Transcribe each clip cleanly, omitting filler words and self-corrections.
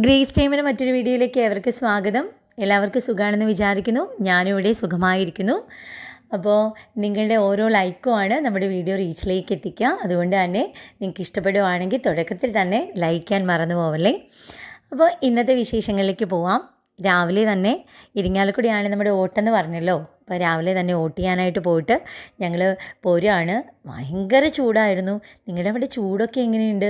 Grace ടൈമിന് മറ്റൊരു വീഡിയോയിലേക്ക് ഏവർക്കും സ്വാഗതം. എല്ലാവർക്കും സുഖമാണെന്ന് വിചാരിക്കുന്നു. ഞാനിവിടെ സുഖമായിരിക്കുന്നു. അപ്പോൾ നിങ്ങളുടെ ഓരോ ലൈക്കുമാണ് നമ്മുടെ വീഡിയോ റീച്ചിലേക്ക് എത്തിക്കുക. അതുകൊണ്ട് തന്നെ നിങ്ങൾക്ക് ഇഷ്ടപ്പെടുകയാണെങ്കിൽ തുടക്കത്തിൽ തന്നെ ലൈക്ക് ചെയ്യാൻ മറന്നു പോവല്ലേ. അപ്പോൾ ഇന്നത്തെ വിശേഷങ്ങളിലേക്ക് പോവാം. രാവിലെ തന്നെ ഇരിങ്ങാലക്കുടിയാണ് നമ്മുടെ ഓട്ടെന്ന് പറഞ്ഞല്ലോ. അപ്പോൾ രാവിലെ തന്നെ വോട്ട് ചെയ്യാനായിട്ട് പോയിട്ട് ഞങ്ങൾ പോരുകയാണ്. ഭയങ്കര ചൂടായിരുന്നു. നിങ്ങളുടെ അവിടെ ചൂടൊക്കെ എങ്ങനെയുണ്ട്?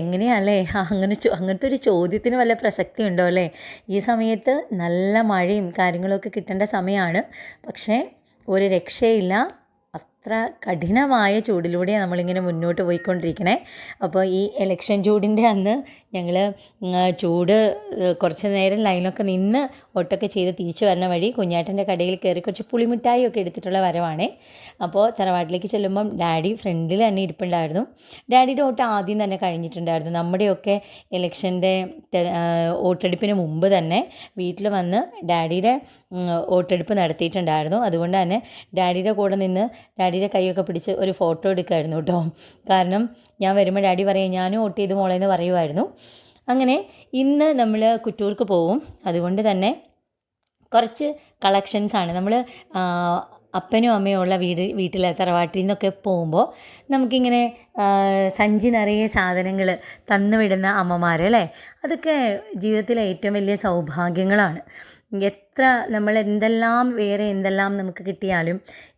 എങ്ങനെയല്ലേ? അങ്ങനത്തെ ഒരു ചോദ്യത്തിന് വല്ല പ്രസക്തി ഉണ്ടോ അല്ലേ? ഈ സമയത്ത് നല്ല മഴയും കാര്യങ്ങളൊക്കെ കിട്ടേണ്ട സമയമാണ്. പക്ഷേ ഒരു രക്ഷയില്ല. അത്ര കഠിനമായ ചൂടിലൂടെയാണ് നമ്മളിങ്ങനെ മുന്നോട്ട് പോയിക്കൊണ്ടിരിക്കണേ. അപ്പോൾ ഈ ഇലക്ഷൻ ചൂടിൻ്റെ അന്ന് ഞങ്ങൾ ചൂട് കുറച്ച് നേരം ലൈനൊക്കെ നിന്ന് ഒട്ടൊക്കെ ചെയ്ത് തിരിച്ചു വരുന്ന വഴി കുഞ്ഞാട്ടൻ്റെ കടയിൽ കയറി കുറച്ച് പുളിമിഠായി ഒക്കെ എടുത്തിട്ടുള്ള വരവാണേ. അപ്പോൾ തറവാട്ടിലേക്ക് ചെല്ലുമ്പം ഡാഡി ഫ്രണ്ടിൽ തന്നെ ഇരിപ്പുണ്ടായിരുന്നു. ഡാഡിയുടെ വോട്ട് ആദ്യം തന്നെ കഴിഞ്ഞിട്ടുണ്ടായിരുന്നു. നമ്മുടെയൊക്കെ ഇലക്ഷൻ്റെ വോട്ടെടുപ്പിന് മുമ്പ് തന്നെ വീട്ടിൽ വന്ന് ഡാഡിയുടെ വോട്ടെടുപ്പ് നടത്തിയിട്ടുണ്ടായിരുന്നു. അതുകൊണ്ട് തന്നെ ഡാഡിയുടെ കൂടെ നിന്ന് ഡാഡിയുടെ കൈയൊക്കെ പിടിച്ച് ഒരു ഫോട്ടോ എടുക്കുമായിരുന്നു കേട്ടോ. കാരണം ഞാൻ വരുമ്പോൾ ഡാഡി പറയും ഞാനും വോട്ട് ചെയ്ത് മോളെന്ന് പറയുമായിരുന്നു. അങ്ങനെ ഇന്ന് നമ്മൾ കുറ്റൂർക്ക് പോവും. അതുകൊണ്ട് തന്നെ കുറച്ച് കളക്ഷൻസാണ് നമ്മൾ അപ്പനും അമ്മയും ഉള്ള വീട്ടിലെ തറവാട്ടിൽ നിന്നൊക്കെ പോകുമ്പോൾ നമുക്കിങ്ങനെ സഞ്ചി നിറയെ സാധനങ്ങൾ തന്നു വിടുന്ന അമ്മമാരല്ലേ, അതൊക്കെ ജീവിതത്തിലെ ഏറ്റവും വലിയ സൗഭാഗ്യങ്ങളാണ്. എത്ര നമ്മൾ വേറെ എന്തെല്ലാം നമുക്ക് കിട്ടിയാലും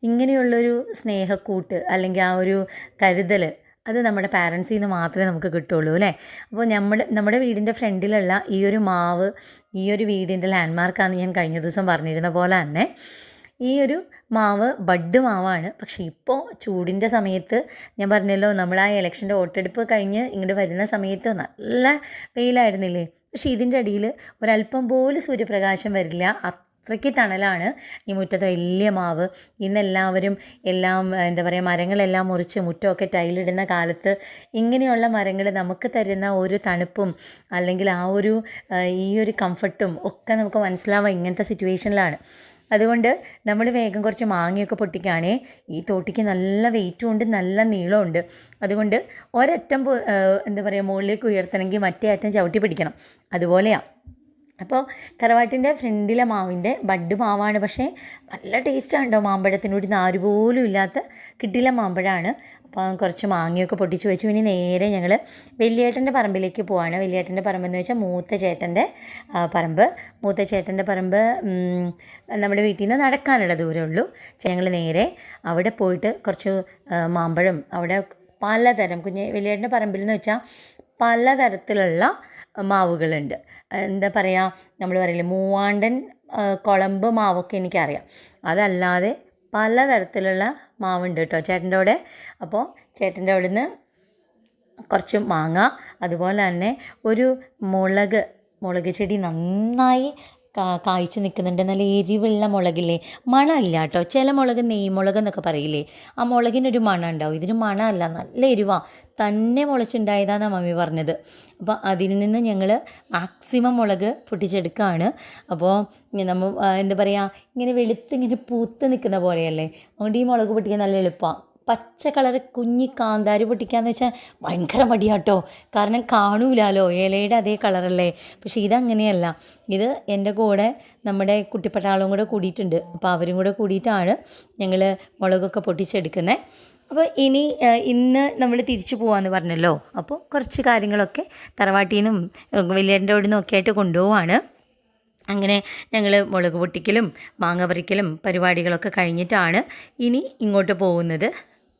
ഇങ്ങനെയുള്ളൊരു സ്നേഹക്കൂട്ട് അല്ലെങ്കിൽ ആ ഒരു കരുതൽ അത് നമ്മുടെ പാരൻസിൽ നിന്ന് മാത്രമേ നമുക്ക് കിട്ടുള്ളൂ അല്ലേ. അപ്പോൾ നമ്മുടെ വീടിൻ്റെ ഫ്രണ്ടിലുള്ള ഈ ഒരു മാവ് ഈ ഒരു വീടിൻ്റെ ലാൻഡ്മാർക്കാണെന്ന് ഞാൻ കഴിഞ്ഞ ദിവസം പറഞ്ഞിരുന്ന പോലെ തന്നെ ഈ ഒരു മാവ് ബഡ് മാവാണ്. പക്ഷേ ഇപ്പോൾ ചൂടിൻ്റെ സമയത്ത് ഞാൻ പറഞ്ഞല്ലോ, നമ്മൾ ആ ഇലക്ഷൻ്റെ വോട്ടെടുപ്പ് കഴിഞ്ഞ് ഇങ്ങോട്ട് വരുന്ന സമയത്ത് നല്ല വെയിലായിരുന്നില്ലേ. പക്ഷേ ഇതിൻ്റെ അടിയിൽ ഒരല്പം പോലും സൂര്യപ്രകാശം വരില്ല. അത്രയ്ക്ക് തണലാണ് ഈ മുറ്റത്തെ വലിയ മാവ്. ഇന്നെല്ലാവരും മരങ്ങളെല്ലാം മുറിച്ച് മുറ്റമൊക്കെ ടൈലിടുന്ന കാലത്ത് ഇങ്ങനെയുള്ള മരങ്ങൾ നമുക്ക് തരുന്ന ഒരു തണുപ്പും അല്ലെങ്കിൽ ഈ ഒരു കംഫർട്ടും ഒക്കെ നമുക്ക് മനസ്സിലാവുക ഇങ്ങനത്തെ സിറ്റുവേഷനിലാണ്. അതുകൊണ്ട് നമ്മൾ വേഗം കുറച്ച് മാങ്ങയൊക്കെ പൊട്ടിക്കുകയാണേ. ഈ തോട്ടിക്ക് നല്ല വെയിറ്റും ഉണ്ട്, നല്ല നീളമുണ്ട്. അതുകൊണ്ട് ഒരറ്റം മുകളിലേക്ക് ഉയർത്തണമെങ്കിൽ മറ്റേ അറ്റം ചവിട്ടി പിടിക്കണം. അതുപോലെയാണ്. അപ്പോൾ തറവാട്ടിൻ്റെ ഫ്രണ്ടിലെ മാവിൻ്റെ ബഡ് മാവാണ്. പക്ഷേ നല്ല ടേസ്റ്റാണ് കേട്ടോ. മാമ്പഴത്തിനോട് നാര് പോലും ഇല്ലാത്ത കിട്ടില്ല മാമ്പഴമാണ്. അപ്പോൾ കുറച്ച് മാങ്ങയൊക്കെ പൊട്ടിച്ച് വെച്ചു. ഇനി നേരെ ഞങ്ങൾ വലിയേട്ടൻ്റെ പറമ്പിലേക്ക് പോവാണ്. വലിയേട്ടൻ്റെ പറമ്പെന്ന് വെച്ചാൽ മൂത്ത ചേട്ടൻ്റെ പറമ്പ് നമ്മുടെ വീട്ടിൽ നിന്ന് നടക്കാനുള്ള ദൂരമേ ഉള്ളൂ. ഞങ്ങൾ നേരെ അവിടെ പോയിട്ട് കുറച്ച് മാമ്പഴം അവിടെ പലതരം വലിയേട്ടൻ്റെ പറമ്പിൽ എന്ന് വെച്ചാൽ പലതരത്തിലുള്ള മാവുകളുണ്ട്. നമ്മൾ പറയില്ലേ മൂവാണ്ടൻ കുളമ്പ് മാവൊക്കെ എനിക്കറിയാം. അതല്ലാതെ പലതരത്തിലുള്ള മാവുണ്ട് കേട്ടോ ചേട്ടൻ്റെ അവിടെ. അപ്പോൾ ചേട്ടൻ്റെ അവിടെ നിന്ന് കുറച്ച് മാങ്ങ, അതുപോലെ തന്നെ ഒരു മുളക് ചെടി നന്നായി കായ്ച്ച് നിൽക്കുന്നുണ്ട്. നല്ല എരിവുള്ള മുളകില്ലേ, മണമില്ല കേട്ടോ. ചില മുളക് നെയ്മുളക് എന്നൊക്കെ പറയില്ലേ, ആ മുളകിനൊരു മണം ഉണ്ടാവും. ഇതിന് മണമല്ല, നല്ല എരിവാണ്. തന്നെ മുളച്ചുണ്ടായതാണെന്നാണ് മമ്മി പറഞ്ഞത്. അപ്പോൾ അതിൽ നിന്ന് ഞങ്ങൾ മാക്സിമം മുളക് പൊട്ടിച്ചെടുക്കുകയാണ്. അപ്പോൾ ഇങ്ങനെ ഇങ്ങനെ പൂത്ത് നിൽക്കുന്ന പോലെയല്ലേ. അതുകൊണ്ട് ഈ മുളക് പൊട്ടിക്കാൻ നല്ല എളുപ്പമാണ്. പച്ച കളറ് കുഞ്ഞി കാന്താരി പൊട്ടിക്കാന്ന് വെച്ചാൽ ഭയങ്കര മടിയാട്ടോ. കാരണം കാണൂലാലോ, ഇലയുടെ അതേ കളറല്ലേ. പക്ഷേ ഇതങ്ങനെയല്ല. ഇത് എൻ്റെ കൂടെ നമ്മുടെ കുട്ടിപ്പട്ടാളും കൂടെ കൂടിയിട്ടുണ്ട്. അപ്പോൾ അവരും കൂടെ കൂടിയിട്ടാണ് ഞങ്ങൾ മുളകൊക്കെ പൊട്ടിച്ചെടുക്കുന്നത്. അപ്പോൾ ഇന്ന് നമ്മൾ തിരിച്ചു പോകാമെന്ന് പറഞ്ഞല്ലോ. അപ്പോൾ കുറച്ച് കാര്യങ്ങളൊക്കെ തറവാട്ടിൽ നിന്നും വലിയേൻ്റെ അവിടെ നിന്നൊക്കെ ആയിട്ട് കൊണ്ടുപോവാണ്. അങ്ങനെ ഞങ്ങൾ മുളക് പൊട്ടിക്കലും മാങ്ങ പറിക്കലും പരിപാടികളൊക്കെ കഴിഞ്ഞിട്ടാണ് ഇനി ഇങ്ങോട്ട് പോകുന്നത്.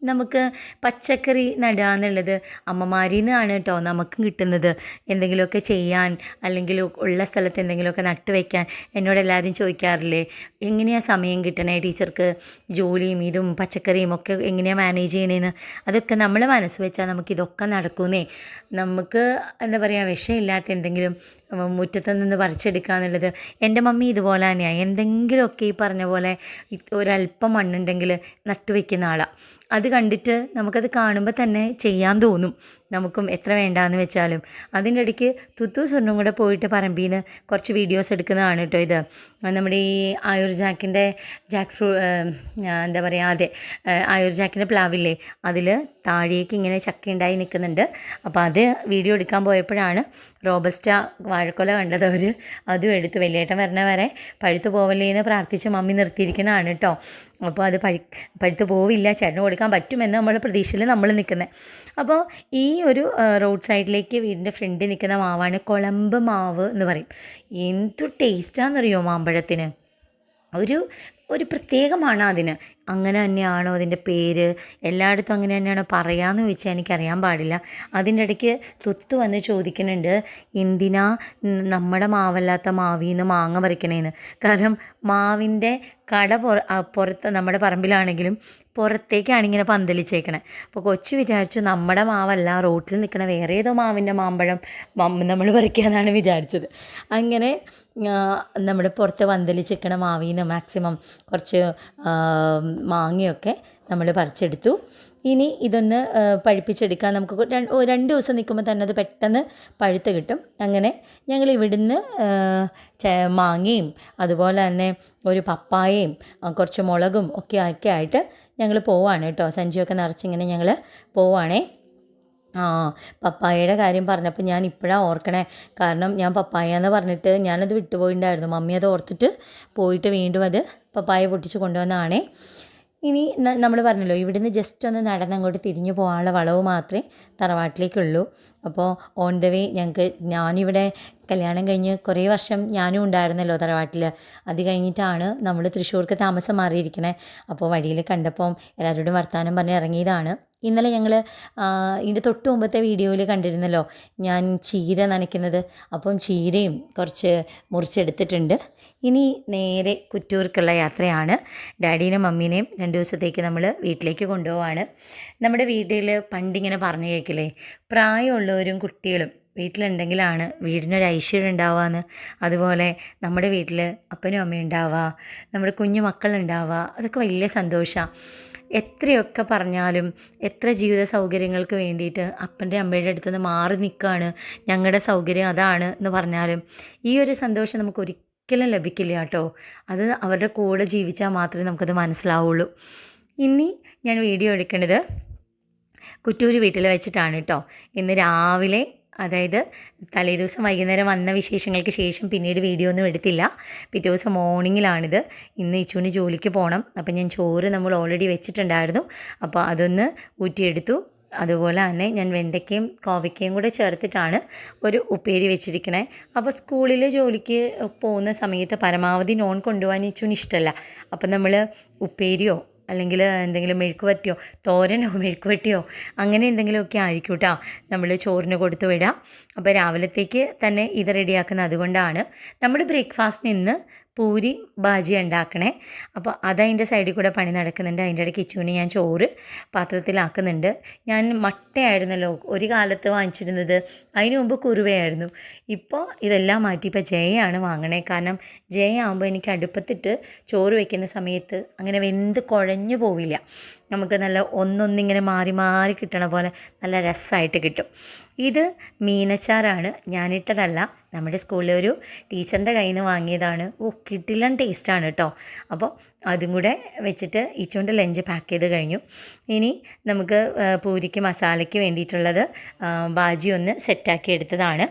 നമുക്ക് പച്ചക്കറി നടുക എന്നുള്ളത് അമ്മമാരിൽ നിന്നാണ് കേട്ടോ നമുക്ക് കിട്ടുന്നത്. എന്തെങ്കിലുമൊക്കെ ചെയ്യാൻ അല്ലെങ്കിൽ ഉള്ള സ്ഥലത്ത് എന്തെങ്കിലുമൊക്കെ നട്ട് വയ്ക്കാൻ എന്നോട് എല്ലാവരും ചോദിക്കാറില്ലേ, എങ്ങനെയാണ് സമയം കിട്ടണേ ടീച്ചർക്ക്, ജോലിയും ഇതും പച്ചക്കറിയും ഒക്കെ എങ്ങനെയാണ് മാനേജ് ചെയ്യണേന്ന്. അതൊക്കെ നമ്മൾ മനസ്സ് വെച്ചാൽ നമുക്കിതൊക്കെ നടക്കുന്നേ. നമുക്ക് വിഷമില്ലാത്ത എന്തെങ്കിലും മുറ്റത്ത് നിന്ന് പറിച്ചെടുക്കുക എന്നുള്ളത് എൻ്റെ മമ്മി ഇതുപോലെ തന്നെയാണ്. എന്തെങ്കിലുമൊക്കെ ഈ പറഞ്ഞ പോലെ ഒരല്പം മണ്ണുണ്ടെങ്കിൽ നട്ടുവെക്കുന്ന ആളാണ്. അത് കണ്ടിട്ട് നമുക്കത് കാണുമ്പോൾ തന്നെ ചെയ്യാൻ തോന്നും. നമുക്കും എത്ര വേണ്ടാന്ന് വെച്ചാലും. അതിൻ്റെ ഇടയ്ക്ക് തുത്തു സ്വർണ്ണം കൂടെ പോയിട്ട് പറമ്പിൽ നിന്ന് കുറച്ച് വീഡിയോസ് എടുക്കുന്നതാണ് കേട്ടോ ഇത്. നമ്മുടെ ഈ ആയുർ ജാക്കിൻ്റെ എന്താ പറയുക, അതെ, ആയുർ ജാക്കിൻ്റെ പ്ലാവില്ലേ, അതിൽ താഴേക്ക് ഇങ്ങനെ ചക്ക ഉണ്ടായി നിൽക്കുന്നുണ്ട്. അപ്പോൾ അത് വീഡിയോ എടുക്കാൻ പോയപ്പോഴാണ് റോബസ്റ്റ വാഴക്കൊല കണ്ടത്. അവർ അതും എടുത്ത് വലിയേട്ടൻ വരണ വരെ പഴുത്തു പോവല്ലേ എന്ന് പ്രാർത്ഥിച്ച് മമ്മി നിർത്തിയിരിക്കുന്നതാണ് കേട്ടോ. അപ്പോൾ അത് പഴുത്തു പോവില്ല, ചേട്ടന് കൊടുക്കാൻ പറ്റുമെന്ന് നമ്മൾ പ്രതീക്ഷയിൽ നമ്മൾ നിൽക്കുന്നത്. അപ്പോൾ ഈ ഒരു റോഡ് സൈഡിലേക്ക് വീടിൻ്റെ ഫ്രണ്ടിൽ നിൽക്കുന്ന മാവാണ് കുളമ്പ് മാവ് എന്ന് പറയും. എന്തു ടേസ്റ്റാണെന്നറിയോ മാമ്പഴത്തിന്, ഒരു പ്രത്യേകമാണ് അതിന്. അങ്ങനെ തന്നെയാണോ അതിൻ്റെ പേര്, എല്ലായിടത്തും അങ്ങനെ തന്നെയാണോ പറയാമെന്ന് ചോദിച്ചാൽ എനിക്കറിയാൻ പാടില്ല. അതിൻ്റെ ഇടയ്ക്ക് തുത്ത് വന്ന് ചോദിക്കുന്നുണ്ട്, എന്തിനാ നമ്മുടെ മാവല്ലാത്ത മാവിൽ നിന്ന് മാങ്ങ പറിക്കണേന്ന്. കാരണം മാവിൻ്റെ കട പുറത്ത് നമ്മുടെ പറമ്പിലാണെങ്കിലും പുറത്തേക്കാണ് ഇങ്ങനെ പന്തലിച്ചേക്കണേ. അപ്പോൾ കൊച്ചു വിചാരിച്ചു നമ്മുടെ മാവല്ല, റോട്ടിൽ നിൽക്കണ വേറെ ഏതോ മാവിൻ്റെ മാമ്പഴം നമ്മൾ പറിക്കാമെന്നാണ് വിചാരിച്ചത്. അങ്ങനെ നമ്മുടെ പുറത്ത് പന്തലിച്ചേക്കണ മാവിൽ നിന്ന് മാക്സിമം കുറച്ച് മാങ്ങയൊക്കെ നമ്മൾ പറിച്ചെടുത്തു. ഇനി ഇതൊന്ന് പഴുപ്പിച്ചെടുക്കാൻ നമുക്ക് 2 ദിവസം നിൽക്കുമ്പോൾ തന്നെ അത് പെട്ടെന്ന് പഴുത്ത് കിട്ടും. അങ്ങനെ ഞങ്ങൾ ഇവിടുന്ന് മാങ്ങയും അതുപോലെ തന്നെ ഒരു പപ്പായയും കുറച്ച് മുളകും ഒക്കെ ആയിട്ട് ഞങ്ങൾ പോവാണ് കേട്ടോ. സഞ്ചിയൊക്കെ നിറച്ചിങ്ങനെ ഞങ്ങൾ പോവാണേ. പപ്പായയുടെ കാര്യം പറഞ്ഞപ്പോൾ ഞാൻ ഇപ്പോഴാണ് ഓർക്കണേ. കാരണം ഞാൻ പപ്പായ എന്ന് പറഞ്ഞിട്ട് ഞാനത് വിട്ടുപോയിട്ടുണ്ടായിരുന്നു. മമ്മി അത് ഓർത്തിട്ട് പോയിട്ട് വീണ്ടും അത് പപ്പായ പൊട്ടിച്ച് കൊണ്ടുവന്നതാണേ. ഇനി നമ്മൾ പറഞ്ഞല്ലോ, ഇവിടുന്ന് ജസ്റ്റ് ഒന്ന് നടന്നങ്ങോട്ട് തിരിഞ്ഞു പോകാനുള്ള വളവ് മാത്രമേ തറവാട്ടിലേക്കുള്ളൂ. അപ്പോൾ ഓൺ ദ വേ ഞാനിവിടെ കല്യാണം കഴിഞ്ഞ് കുറേ വർഷം ഞാനും ഉണ്ടായിരുന്നല്ലോ തറവാട്ടിൽ. അത് കഴിഞ്ഞിട്ടാണ് നമ്മൾ തൃശ്ശൂർക്ക് താമസം മാറിയിരിക്കണേ. അപ്പോൾ വഴിയിൽ കണ്ടപ്പം എല്ലാവരോടും വർത്തമാനം പറഞ്ഞ് ഇറങ്ങിയതാണ്. ഇന്നലെ ഞങ്ങൾ ഇതിൻ്റെ തൊട്ട് മുമ്പത്തെ വീഡിയോയിൽ കണ്ടിരുന്നല്ലോ ഞാൻ ചീര നനയ്ക്കുന്നത്. അപ്പം ചീരയും കുറച്ച് മുറിച്ചെടുത്തിട്ടുണ്ട്. ഇനി നേരെ കുറ്റൂർക്കുള്ള യാത്രയാണ്. ഡാഡീനെയും മമ്മീനെയും 2 ദിവസത്തേക്ക് നമ്മൾ വീട്ടിലേക്ക് കൊണ്ടുപോവാണ്. നമ്മുടെ വീട്ടിൽ പണ്ടിങ്ങനെ പറഞ്ഞു കേൾക്കില്ലേ, പ്രായമുള്ളവരും കുട്ടികളും വീട്ടിലുണ്ടെങ്കിലാണ് വീടിനൊരു ഐശ്വര്യം ഉണ്ടാവുകയെന്ന്. അതുപോലെ നമ്മുടെ വീട്ടിൽ അപ്പനും അമ്മയും ഉണ്ടാവുക, നമ്മുടെ കുഞ്ഞു മക്കളുണ്ടാവുക, അതൊക്കെ വലിയ സന്തോഷമാണ്. എത്രയൊക്കെ പറഞ്ഞാലും, എത്ര ജീവിത സൗകര്യങ്ങൾക്ക് വേണ്ടിയിട്ട് അപ്പൻ്റെ അമ്മയുടെ അടുത്ത് നിന്ന് മാറി നിൽക്കുകയാണ്, ഞങ്ങളുടെ സൗകര്യം അതാണ് എന്ന് പറഞ്ഞാലും ഈ ഒരു സന്തോഷം നമുക്ക് ഒരിക്കലും ലഭിക്കില്ല കേട്ടോ. അത് അവരുടെ കൂടെ ജീവിച്ചാൽ മാത്രമേ നമുക്കത് മനസ്സിലാവുള്ളൂ. ഇനി ഞാൻ വീഡിയോ എടുക്കുന്നത് കുറ്റൂർ വീട്ടിൽ വെച്ചിട്ടാണ് കേട്ടോ. ഇന്ന് രാവിലെ, അതായത് തലേദിവസം വൈകുന്നേരം വന്ന വിശേഷങ്ങൾക്ക് ശേഷം പിന്നീട് വീഡിയോ ഒന്നും എടുത്തില്ല. പിറ്റേ ദിവസം മോർണിംഗിലാണിത്. ഇന്ന് ഇച്ചുവിന് ജോലിക്ക് പോകണം. അപ്പം ഞാൻ ചോറ് നമ്മൾ ഓൾറെഡി വെച്ചിട്ടുണ്ടായിരുന്നു, അപ്പോൾ അതൊന്ന് ഊറ്റിയെടുത്തു. അതുപോലെ തന്നെ ഞാൻ വെണ്ടയ്ക്കയും കോവയ്ക്കയും കൂടെ ചേർത്തിട്ടാണ് ഒരു ഉപ്പേരി വെച്ചിരിക്കണേ. അപ്പോൾ സ്കൂളിൽ ജോലിക്ക് പോകുന്ന സമയത്ത് പരമാവധി നോൺ കൊണ്ടുപോകാൻ ഇച്ചുവിന് ഇഷ്ടമല്ല. അപ്പം നമ്മൾ ഉപ്പേരിയോ അല്ലെങ്കിൽ എന്തെങ്കിലും മെഴുക്കുവരട്ടിയോ തോരനോ മെഴുക്കുവരട്ടിയോ അങ്ങനെ എന്തെങ്കിലുമൊക്കെ ആയിരിക്കും കേട്ടോ നമ്മൾ ചോറിന് കൊടുത്തു വിടാം. അപ്പോൾ രാവിലത്തേക്ക് തന്നെ ഇത് റെഡിയാക്കുന്നത് അതുകൊണ്ടാണ്. നമ്മുടെ ബ്രേക്ക്ഫാസ്റ്റിന് ഇന്ന് പൂരി ബാജി ഉണ്ടാക്കണേ. അപ്പോൾ അതതിൻ്റെ സൈഡിൽ കൂടെ പണി നടക്കുന്നുണ്ട്. അതിൻ്റെ ഇടയ്ക്ക് ഇച്ചുവിന് ഞാൻ ചോറ് പാത്രത്തിലാക്കുന്നുണ്ട്. ഞാൻ മട്ടയായിരുന്നല്ലോ ഒരു കാലത്ത് വാങ്ങിച്ചിരുന്നത്, അതിന് മുമ്പ് കുറുവയായിരുന്നു. ഇപ്പോൾ ഇതെല്ലാം മാറ്റി ഇപ്പോൾ ജയാണ് വാങ്ങണേ. കാരണം ജയാകുമ്പോൾ എനിക്ക് അടുപ്പത്തിട്ട് ചോറ് വയ്ക്കുന്ന സമയത്ത് അങ്ങനെ വെന്ത് കുഴഞ്ഞു പോവില്ല. നമുക്ക് നല്ല ഒന്നൊന്നിങ്ങനെ മാറി മാറി കിട്ടണ പോലെ നല്ല രസമായിട്ട് കിട്ടും. ഇത് മീനച്ചാറാണ്, ഞാനിട്ടതല്ല, നമ്മുടെ സ്കൂളിലെ ഒരു ടീച്ചറിൻ്റെ കയ്യിൽ നിന്ന് വാങ്ങിയതാണ്. കിട്ടില്ലൻ ടേസ്റ്റാണ് കേട്ടോ. അപ്പോൾ അതും കൂടെ വെച്ചിട്ട് ഇച്ചുകൊണ്ട് ലഞ്ച് പാക്ക് ചെയ്ത് കഴിഞ്ഞു. ഇനി നമുക്ക് പൂരിക്ക് മസാലയ്ക്ക് വേണ്ടിയിട്ടുള്ളത് ബാജി ഒന്ന് സെറ്റാക്കി എടുത്തതാണ്.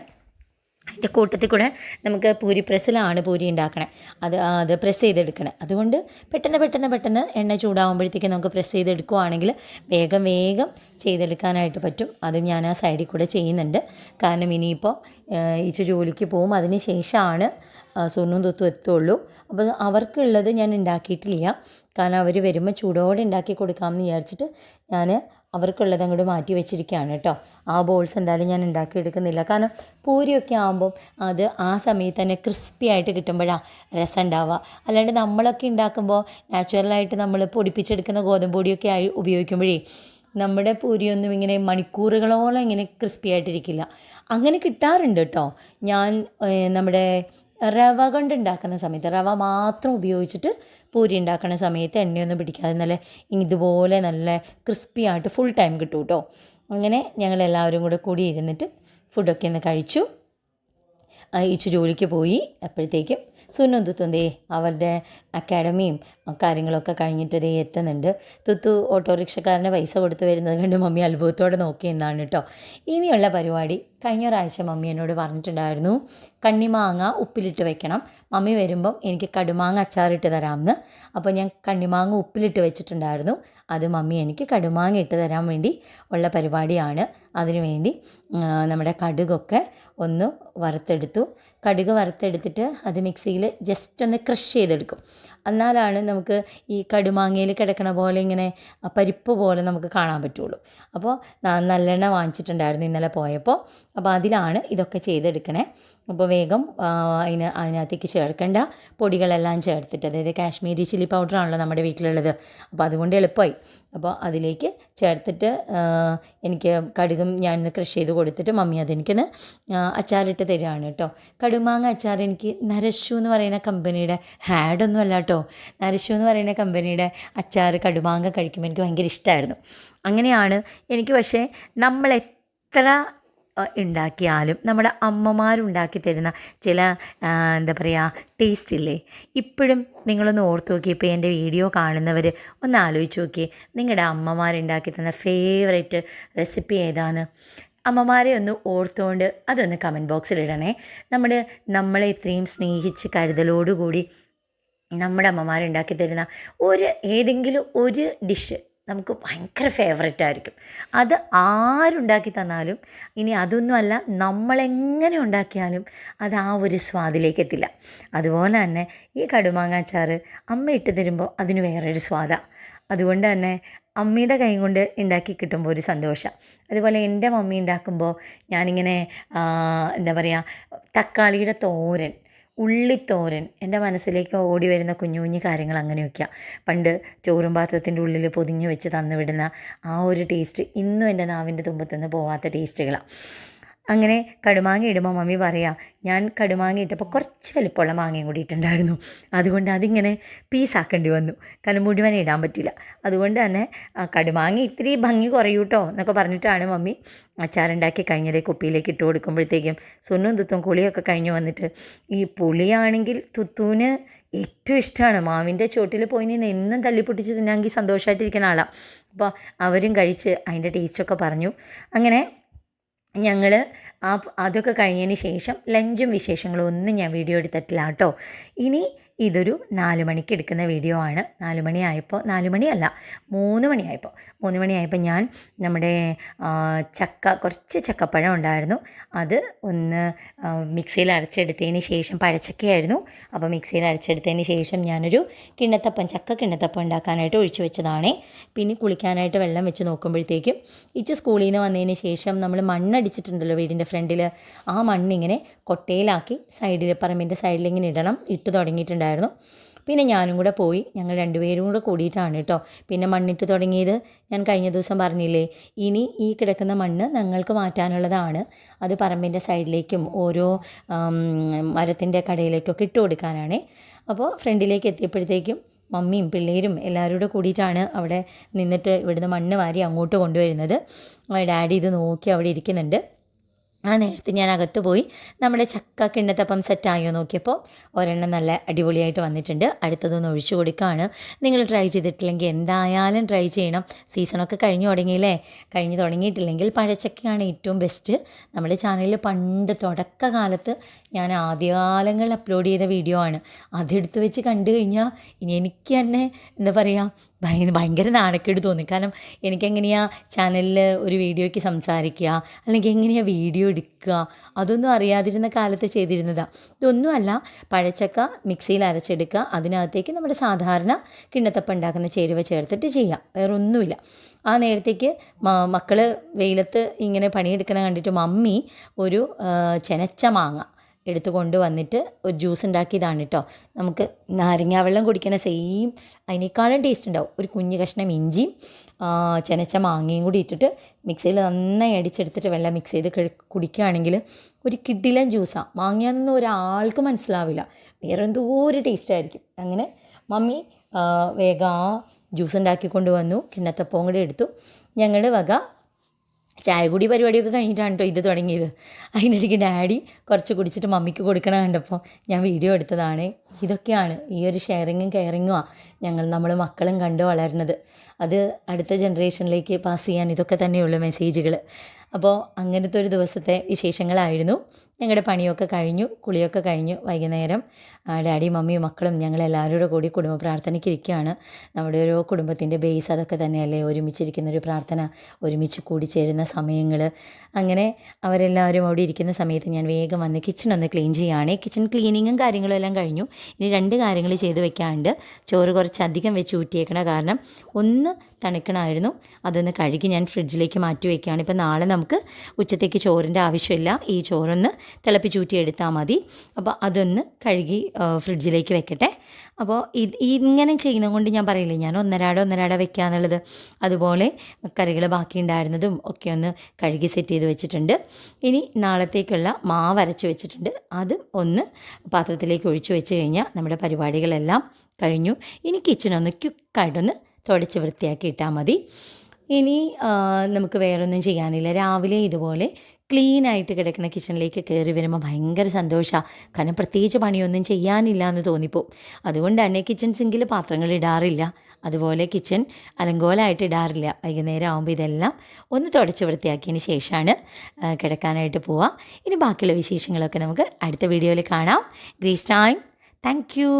അതിൻ്റെ കൂട്ടത്തിൽ കൂടെ നമുക്ക് പൂരി പ്രസ്സിലാണ് പൂരി ഉണ്ടാക്കണേ. അത് പ്രസ് ചെയ്തെടുക്കണേ. അതുകൊണ്ട് പെട്ടെന്ന് എണ്ണ ചൂടാകുമ്പോഴത്തേക്ക് നമുക്ക് പ്രസ് ചെയ്തെടുക്കുകയാണെങ്കിൽ വേഗം ചെയ്തെടുക്കാനായിട്ട് പറ്റും. അതും ഞാൻ ആ സൈഡിൽ കൂടെ ചെയ്യുന്നുണ്ട്. കാരണം ഇനിയിപ്പോൾ ഇച്ചു ജോലിക്ക് പോകും, അതിന് ശേഷമാണ് സുണ്ണും തുത്തും എത്തുള്ളൂ. അപ്പോൾ അവർക്കുള്ളത് ഞാൻ ഉണ്ടാക്കിയിട്ടില്ല. കാരണം അവർ വരുമ്പോൾ ചൂടോടെ ഉണ്ടാക്കി കൊടുക്കാമെന്ന് വിചാരിച്ചിട്ട് ഞാൻ അവർക്കുള്ളത് അങ്ങോട്ട് മാറ്റി വെച്ചിരിക്കുകയാണ് കേട്ടോ. ആ ബോൾസ് എന്തായാലും ഞാൻ ഉണ്ടാക്കിയെടുക്കുന്നില്ല. കാരണം പൂരിയൊക്കെ ആകുമ്പം അത് ആ സമയത്ത് തന്നെ ക്രിസ്പി ആയിട്ട് കിട്ടുമ്പോഴാണ് രസം ഉണ്ടാവുക. അല്ലാണ്ട് നമ്മളൊക്കെ ഉണ്ടാക്കുമ്പോൾ നാച്ചുറലായിട്ട് നമ്മൾ പൊടിപ്പിച്ചെടുക്കുന്ന ഗോതമ്പ് പൊടിയൊക്കെ ഉപയോഗിക്കുമ്പോഴേ നമ്മുടെ പൂരിയൊന്നും ഇങ്ങനെ മണിക്കൂറുകളോളം ഇങ്ങനെ ക്രിസ്പി ആയിട്ടിരിക്കില്ല. അങ്ങനെ കിട്ടാറുണ്ട് കേട്ടോ. ഞാൻ നമ്മുടെ റവ കൊണ്ട് ഉണ്ടാക്കുന്ന സമയത്ത് റവ മാത്രം ഉപയോഗിച്ചിട്ട് പൂരി ഉണ്ടാക്കുന്ന സമയത്ത് എണ്ണയൊന്നും പിടിക്കാതെ നല്ല ഇതുപോലെ നല്ല ക്രിസ്പി ആയിട്ട് ഫുൾ ടൈം കിട്ടും കേട്ടോ. അങ്ങനെ ഞങ്ങളെല്ലാവരും കൂടി ഇരുന്നിട്ട് ഫുഡൊക്കെ ഒന്ന് കഴിച്ചു. ഈച്ചു ജോലിക്ക് പോയി. അപ്പോഴത്തേക്കും സുന്നും തുത്തും ദേ അവരുടെ അക്കാഡമിയും കാര്യങ്ങളൊക്കെ കഴിഞ്ഞിട്ട് ദേ എത്തുന്നുണ്ട്. തുത്തു ഓട്ടോറിക്ഷക്കാരന് പൈസ കൊടുത്ത് വരുന്നത് കണ്ട് മമ്മി അത്ഭുതത്തോടെ നോക്കി എന്നാണ് കേട്ടോ. ഇനിയുള്ള പരിപാടി കഴിഞ്ഞ ഒരാഴ്ച മമ്മി എന്നോട് പറഞ്ഞിട്ടുണ്ടായിരുന്നു, കണ്ണിമാങ്ങ ഉപ്പിലിട്ട് വെക്കണം, മമ്മി വരുമ്പം എനിക്ക് കടുമാങ്ങ അച്ചാറിട്ട് തരാമെന്ന്. അപ്പോൾ ഞാൻ കണ്ണിമാങ്ങ ഉപ്പിലിട്ട് വെച്ചിട്ടുണ്ടായിരുന്നു. അത് മമ്മി എനിക്ക് കടുമാങ്ങ ഇട്ട് തരാൻ വേണ്ടി ഉള്ള പരിപാടിയാണ്. അതിനുവേണ്ടി നമ്മുടെ കടുകൊക്കെ ഒന്ന് വറുത്തെടുത്തു. കടുക് വറുത്തെടുത്തിട്ട് അത് മിക്സിയിൽ ജസ്റ്റ് ഒന്ന് ക്രഷ് ചെയ്തെടുക്കും. എന്നാലാണ് നമുക്ക് ഈ കടുമാങ്ങയിൽ കിടക്കണ പോലെ ഇങ്ങനെ പരിപ്പ് പോലെ നമുക്ക് കാണാൻ പറ്റുള്ളൂ. അപ്പോൾ നല്ലെണ്ണ വാങ്ങിച്ചിട്ടുണ്ടായിരുന്നു ഇന്നലെ പോയപ്പോൾ. അപ്പോൾ അതിലാണ് ഇതൊക്കെ ചെയ്തെടുക്കണേ. അപ്പോൾ വേഗം അതിനകത്തേക്ക് ചേർക്കേണ്ട പൊടികളെല്ലാം ചേർത്തിട്ട്, അതായത് കാശ്മീരി ചില്ലി പൗഡറാണല്ലോ നമ്മുടെ വീട്ടിലുള്ളത്, അപ്പോൾ അതുകൊണ്ട് എളുപ്പമായി. അപ്പോൾ അതിലേക്ക് ചേർത്തിട്ട് എനിക്ക് കടുകും ഞാനൊന്ന് ക്രഷ് ചെയ്ത് കൊടുത്തിട്ട് മമ്മി അതെനിക്കൊന്ന് അച്ചാറിട്ട് തരികയാണ് കേട്ടോ. കടുമാങ്ങ അച്ചാർ എനിക്ക് നരശു എന്ന് പറയുന്ന കമ്പനിയുടെ ഹാഡൊന്നും അല്ല കേട്ടോ. നരശു എന്ന് പറയുന്ന കമ്പനിയുടെ അച്ചാർ കടുമാങ്ങ കഴിക്കുമ്പോൾ എനിക്ക് ഭയങ്കര ഇഷ്ടമായിരുന്നു. അങ്ങനെയാണ് എനിക്ക്. പക്ഷേ നമ്മൾ എത്ര ഉണ്ടാക്കിയാലും നമ്മുടെ അമ്മമാരുണ്ടാക്കി തരുന്ന ചില എന്താ പറയുക ടേസ്റ്റ് ഇല്ലേ, ഇപ്പോഴും നിങ്ങളൊന്ന് ഓർത്ത് നോക്കി. ഇപ്പോൾ എൻ്റെ വീഡിയോ കാണുന്നവർ ഒന്ന് ആലോചിച്ച് നോക്കി, നിങ്ങളുടെ അമ്മമാരുണ്ടാക്കി തന്ന ഫേവറേറ്റ് റെസിപ്പി ഏതാണ്? അമ്മമാരെ ഒന്ന് ഓർത്തുകൊണ്ട് അതൊന്ന് കമൻറ്റ് ബോക്സിൽ ഇടണേ. നമ്മളെ ഇത്രയും സ്നേഹിച്ച് കരുതലോടുകൂടി നമ്മുടെ അമ്മമാരുണ്ടാക്കി തരുന്ന ഏതെങ്കിലും ഒരു ഡിഷ് നമുക്ക് ഭയങ്കര ഫേവറേറ്റ് ആയിരിക്കും. അത് ആരുണ്ടാക്കി തന്നാലും, ഇനി അതൊന്നുമല്ല നമ്മളെങ്ങനെ ഉണ്ടാക്കിയാലും അത് ആ ഒരു സ്വാദിലേക്ക് എത്തില്ല. അതുപോലെ തന്നെ ഈ കടുമാങ്ങ അച്ചാർ അമ്മ ഇട്ട് തരുമ്പോൾ അതിന് വേറൊരു സ്വാദാണ്. അതുകൊണ്ട് തന്നെ അമ്മയുടെ കൈ കൊണ്ട് ഉണ്ടാക്കി കിട്ടുമ്പോൾ ഒരു സന്തോഷം. അതുപോലെ എൻ്റെ മമ്മി ഉണ്ടാക്കുമ്പോൾ ഞാനിങ്ങനെ എന്താ പറയുക, തക്കാളിയുടെ തോരൻ, ഉള്ളിത്തോരൻ, എൻ്റെ മനസ്സിലേക്ക് ഓടി വരുന്ന കുഞ്ഞു കുഞ്ഞു കാര്യങ്ങൾ അങ്ങനെയൊക്കെയാണ്. പണ്ട് ചോറും പാത്രത്തിൻ്റെ ഉള്ളിൽ പൊതിഞ്ഞു വെച്ച് തന്നു വിടുന്ന ആ ഒരു ടേസ്റ്റ് ഇന്നും എൻ്റെ നാവിൻ്റെ തുമ്പത്തുനിന്ന് പോവാത്ത ടേസ്റ്റുകളാണ്. അങ്ങനെ കടുമാങ്ങ ഇടുമ്പോൾ മമ്മി പറയാം, ഞാൻ കടുമാങ്ങ ഇട്ടപ്പോൾ കുറച്ച് വലിപ്പമുള്ള മാങ്ങയും കൂടി ഇട്ടുണ്ടായിരുന്നു, അതുകൊണ്ട് അതിങ്ങനെ പീസാക്കേണ്ടി വന്നു, കാരണം മുഴുവൻ ഇടാൻ പറ്റില്ല. അതുകൊണ്ട് തന്നെ കടുമാങ്ങ ഇത്തിരി ഭംഗി കുറയൂ കേട്ടോ എന്നൊക്കെ പറഞ്ഞിട്ടാണ് മമ്മി അച്ചാറുണ്ടാക്കി കഴിഞ്ഞത് കുപ്പിയിലേക്ക് ഇട്ട് കൊടുക്കുമ്പോഴത്തേക്കും സുന്നും തുത്തും കുളിയൊക്കെ കഴിഞ്ഞ് വന്നിട്ട്, ഈ പുളിയാണെങ്കിൽ തുത്തൂന് ഏറ്റവും ഇഷ്ടമാണ്. മാവിൻ്റെ ചോട്ടിൽ പോയി നിന്ന് എന്നും തല്ലിപ്പൊട്ടിച്ച് തിന്നാമെങ്കിൽ സന്തോഷമായിട്ടിരിക്കുന്ന ആളാണ്. അപ്പോൾ അവരും കഴിച്ച് അതിൻ്റെ ടേസ്റ്റൊക്കെ പറഞ്ഞു. അങ്ങനെ ഞങ്ങൾ അതൊക്കെ കഴിഞ്ഞതിന് ശേഷം ലഞ്ചും വിശേഷങ്ങളും ഒന്നും ഞാൻ വീഡിയോ എടുത്തിട്ടില്ല കേട്ടോ. ഇനി ഇതൊരു 4 മണിക്ക് എടുക്കുന്ന വീഡിയോ ആണ്. 4 മണിയായപ്പോൾ 4 മണിയല്ല 3 മണിയായപ്പോൾ ഞാൻ നമ്മുടെ കുറച്ച് ചക്കപ്പഴം ഉണ്ടായിരുന്നു, അത് ഒന്ന് മിക്സിയിൽ അരച്ചെടുത്തതിന് ശേഷം, പഴച്ചക്കയായിരുന്നു, അപ്പോൾ മിക്സിയിൽ അരച്ചെടുത്തതിന് ശേഷം ഞാനൊരു ചക്ക കിണ്ണത്തപ്പം ഉണ്ടാക്കാനായിട്ട് ഒഴിച്ചു വെച്ചതാണേ. പിന്നെ കുളിക്കാനായിട്ട് വെള്ളം വെച്ച് നോക്കുമ്പോഴത്തേക്കും സ്കൂളിൽ നിന്ന് വന്നതിന് ശേഷം നമ്മൾ മണ്ണടിച്ചിട്ടുണ്ടല്ലോ വീടിൻ്റെ ഫ്രണ്ടിൽ, ആ മണ്ണിങ്ങനെ കൊട്ടയിലാക്കി പറമ്പിൻ്റെ സൈഡിൽ ഇങ്ങനെ ഇട്ട് തുടങ്ങിയിട്ടുണ്ടായിരുന്നു. പിന്നെ ഞാനും കൂടെ പോയി, ഞങ്ങൾ രണ്ടുപേരും കൂടെ കൂടിയിട്ടാണ് കേട്ടോ പിന്നെ മണ്ണിട്ട് തുടങ്ങിയത്. ഞാൻ കഴിഞ്ഞ ദിവസം പറഞ്ഞില്ലേ, ഇനി ഈ കിടക്കുന്ന മണ്ണ് ഞങ്ങൾക്ക് മാറ്റാനുള്ളതാണ്. അത് പറമ്പിൻ്റെ സൈഡിലേക്കും ഓരോ മരത്തിൻ്റെ കടയിലേക്കൊക്കെ ഇട്ട് കൊടുക്കാനാണ്. അപ്പോൾ ഫ്രണ്ടിലേക്ക് എത്തിയപ്പോഴത്തേക്കും മമ്മിയും പിള്ളേരും എല്ലാവരും കൂടെ കൂടിയിട്ടാണ് അവിടെ നിന്നിട്ട് ഇവിടുന്ന് മണ്ണ് വാരി അങ്ങോട്ട് കൊണ്ടുവരുന്നത്. ഡാഡി ഇത് നോക്കി അവിടെ ഇരിക്കുന്നുണ്ട്. ആ നേരത്ത് ഞാൻ അകത്ത് പോയി നമ്മുടെ ചക്ക കിണ്ണത്തപ്പം സെറ്റായോ നോക്കിയപ്പോൾ ഒരെണ്ണം നല്ല അടിപൊളിയായിട്ട് വന്നിട്ടുണ്ട്. അടുത്തതൊന്ന് ഒഴിച്ചു കൊടുക്കുകയാണ്. നിങ്ങൾ ട്രൈ ചെയ്തിട്ടില്ലെങ്കിൽ എന്തായാലും ട്രൈ ചെയ്യണം. സീസണൊക്കെ കഴിഞ്ഞു തുടങ്ങിയിട്ടില്ലെങ്കിൽ പഴച്ചക്കയാണ് ഏറ്റവും ബെസ്റ്റ്. നമ്മുടെ ചാനലിൽ പണ്ട് തുടക്കകാലത്ത് ഞാൻ ആദ്യകാലങ്ങളിൽ അപ്ലോഡ് ചെയ്ത വീഡിയോ ആണ്. അതെടുത്ത് വെച്ച് കണ്ടു കഴിഞ്ഞാൽ ഇനി എനിക്ക് തന്നെ എന്താ പറയുക, ഭയങ്കര നാണക്കേട് തോന്നി. കാരണം എനിക്കെങ്ങനെയാണ് ചാനലിൽ ഒരു വീഡിയോയ്ക്ക് സംസാരിക്കുക, അല്ലെങ്കിൽ എങ്ങനെയാണ് വീഡിയോ എടുക്കുക, അതൊന്നും അറിയാതിരുന്ന കാലത്ത് ചെയ്തിരുന്നതാണ്. ഇതൊന്നുമല്ല, പഴച്ചക്ക മിക്സിയിൽ അരച്ചെടുക്കുക, അതിനകത്തേക്ക് നമ്മുടെ സാധാരണ കിണ്ണത്തപ്പം ഉണ്ടാക്കുന്ന ചേരുവ ചേർത്തിട്ട് ചെയ്യാം, വേറെ ഒന്നുമില്ല. ആ നേരത്തേക്ക് മക്കൾ വെയിലത്ത് ഇങ്ങനെ പണിയെടുക്കണ കണ്ടിട്ട് മമ്മി ഒരു ചെനച്ച മാങ്ങ എടുത്ത് കൊണ്ടുവന്നിട്ട് ഒരു ജ്യൂസ് ഉണ്ടാക്കിയതാണ് കേട്ടോ. നമുക്ക് നാരങ്ങ വെള്ളം കുടിക്കണ സെയിം അതിനേക്കാളും ടേസ്റ്റ് ഉണ്ടാവും. ഒരു കുഞ്ഞു കഷ്ണം ഇഞ്ചിയും ചെനച്ച മാങ്ങയും കൂടി ഇട്ടിട്ട് മിക്സിയിൽ നന്നായി അടിച്ചെടുത്തിട്ട് വെള്ളം മിക്സ് ചെയ്ത് കുടിക്കുകയാണെങ്കിൽ ഒരു കിടിലൻ ജ്യൂസാണ്. മാങ്ങയാണെന്ന് ഒരാൾക്ക് മനസ്സിലാവില്ല, വേറെ എന്തോ ഒരു ടേസ്റ്റായിരിക്കും. അങ്ങനെ മമ്മി വേഗം ആ ജ്യൂസ് ഉണ്ടാക്കിക്കൊണ്ട് വന്നു. കിണ്ണത്തപ്പവും കൂടി എടുത്തു. ഞങ്ങൾ വക ചായ കൂടി പരിപാടിയൊക്കെ കഴിഞ്ഞിട്ടാണ് കേട്ടോ ഇത് തുടങ്ങിയത്. അതിനിടയ്ക്ക് ഡാഡി കുറച്ച് കുടിച്ചിട്ട് മമ്മിക്ക് കൊടുക്കണ കണ്ടപ്പോൾ ഞാൻ വീഡിയോ എടുത്തതാണ്. ഇതൊക്കെയാണ് ഈ ഒരു ഷെയറിങ്ങും കെയറിങ്ങുമാണ് നമ്മൾ മക്കളും കണ്ട് വളരുന്നത്. അത് അടുത്ത ജനറേഷനിലേക്ക് പാസ് ചെയ്യാൻ ഇതൊക്കെ തന്നെയുള്ളൂ മെസ്സേജുകൾ. അപ്പോൾ അങ്ങനത്തെ ഒരു ദിവസത്തെ വിശേഷങ്ങളായിരുന്നു. ഞങ്ങളുടെ പണിയൊക്കെ കഴിഞ്ഞു, കുളിയൊക്കെ കഴിഞ്ഞു. വൈകുന്നേരം ഡാഡിയും മമ്മിയും മക്കളും ഞങ്ങളെല്ലാവരും കൂടി കുടുംബ പ്രാർത്ഥനയ്ക്ക് ഇരിക്കുകയാണ്. നമ്മുടെ ഒരു കുടുംബത്തിൻ്റെ ബേസ് അതൊക്കെ തന്നെയല്ലേ, ഒരുമിച്ചിരിക്കുന്നൊരു പ്രാർത്ഥന, ഒരുമിച്ച് കൂടിച്ചേരുന്ന സമയങ്ങൾ. അങ്ങനെ അവരെല്ലാവരും അവിടെ ഇരിക്കുന്ന സമയത്ത് ഞാൻ വേഗം വന്ന് കിച്ചണൊന്ന് ക്ലീൻ ചെയ്യുകയാണ്. കിച്ചൺ ക്ലീനിങ്ങും കാര്യങ്ങളും എല്ലാം കഴിഞ്ഞു. ഇനി 2 കാര്യങ്ങൾ ചെയ്ത് വെക്കാണ്ട്. ചോറ് കുറച്ചധികം വെച്ച് ഊറ്റിയേക്കണം, കാരണം ഒന്ന് തണുക്കണമായിരുന്നു. അതൊന്ന് കഴുകി ഞാൻ ഫ്രിഡ്ജിലേക്ക് മാറ്റി വയ്ക്കുകയാണ്. ഇപ്പം നാളെ നമുക്ക് ഉച്ചത്തേക്ക് ചോറിൻ്റെ ആവശ്യമില്ല, ഈ ചോറൊന്ന് തിളപ്പിച്ചൂറ്റി എടുത്താൽ മതി. അപ്പോൾ അതൊന്ന് കഴുകി ഫ്രിഡ്ജിലേക്ക് വെക്കട്ടെ. അപ്പോൾ ഇങ്ങനെ ചെയ്യുന്നത് കൊണ്ട് ഞാൻ പറയില്ലേ, ഞാൻ ഒന്നരാട വെക്കുക എന്നുള്ളത്. അതുപോലെ കറികൾ ബാക്കി ഉണ്ടായിരുന്നതും ഒക്കെ ഒന്ന് കഴുകി സെറ്റ് ചെയ്ത് വെച്ചിട്ടുണ്ട്. ഇനി നാളത്തേക്കുള്ള മാവ് അരച്ച് വെച്ചിട്ടുണ്ട്. അത് ഒന്ന് പാത്രത്തിലേക്ക് ഒഴിച്ച് വെച്ച് കഴിഞ്ഞാൽ നമ്മുടെ പരിപാടികളെല്ലാം കഴിഞ്ഞു. ഇനി കിച്ചണൊന്ന് ക്വിക്കായിട്ടൊന്ന് തുടച്ച് വൃത്തിയാക്കി ഇട്ടാൽ മതി. ഇനി നമുക്ക് വേറൊന്നും ചെയ്യാനില്ല. രാവിലെ ഇതുപോലെ ക്ലീനായിട്ട് കിടക്കുന്ന കിച്ചണിലേക്ക് കയറി വരുമ്പോൾ ഭയങ്കര സന്തോഷമാണ്. കാരണം പ്രത്യേകിച്ച് പണിയൊന്നും ചെയ്യാനില്ല എന്ന് തോന്നിപ്പോവും. അതുകൊണ്ട് തന്നെ കിച്ചൺ സിങ്കിൽ പാത്രങ്ങൾ ഇടാറില്ല, അതുപോലെ കിച്ചൺ അലങ്കോലമായിട്ട് ഇടാറില്ല. വൈകുന്നേരം ആകുമ്പോൾ ഇതെല്ലാം ഒന്ന് തുടച്ച് വൃത്തിയാക്കിയതിന് ശേഷമാണ് കിടക്കാനായിട്ട് പോവുക. ഇനി ബാക്കിയുള്ള വിശേഷങ്ങളൊക്കെ നമുക്ക് അടുത്ത വീഡിയോയിൽ കാണാം. Grace time. Thank you.